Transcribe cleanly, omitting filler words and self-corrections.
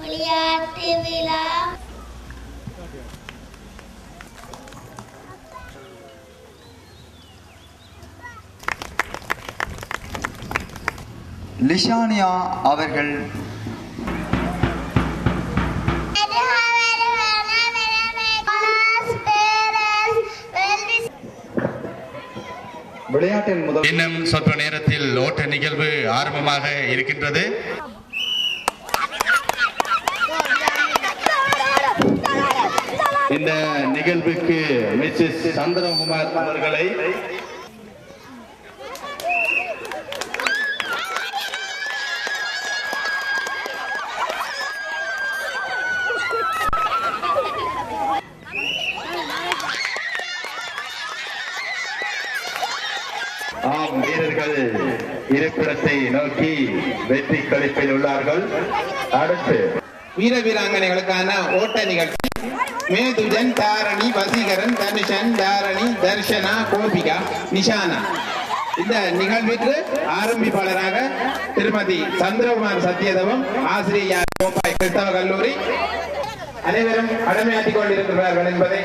விளையாட்டு விழா லிஷானியா அவர்கள் விளையாட்டின் முதல் இன்னும் சொற்ப நேரத்தில் ஓட்ட நிகழ்வு ஆரம்பமாக இருக்கின்றது. இந்த நிகழ்வுக்கு மிஸ்ஸஸ் சந்திரகுமார் அவர்களை வீரர்கள் இருப்பிடத்தை நோக்கி வெற்றி களிப்பில் உள்ளார்கள். அடுத்து வீர வீராங்கனைகளுக்கான ஓட்ட நிகழ்ச்சி. மேதுஜன், தாரணி, வசீகரன், தனுஷன், தாரணி, தர்ஷனா, கோபிகா, நிஷானா. இந்த நிகழ்விற்கு ஆரம்பிப்பாளராக திருமதி சந்திரகுமார் சத்யதவம், ஆசிரியர் கோப்பாய் கிறிஸ்தவ கல்லூரி. அனைவரும் கடமையாற்றிக் கொண்டிருக்கிறார்கள் என்பதை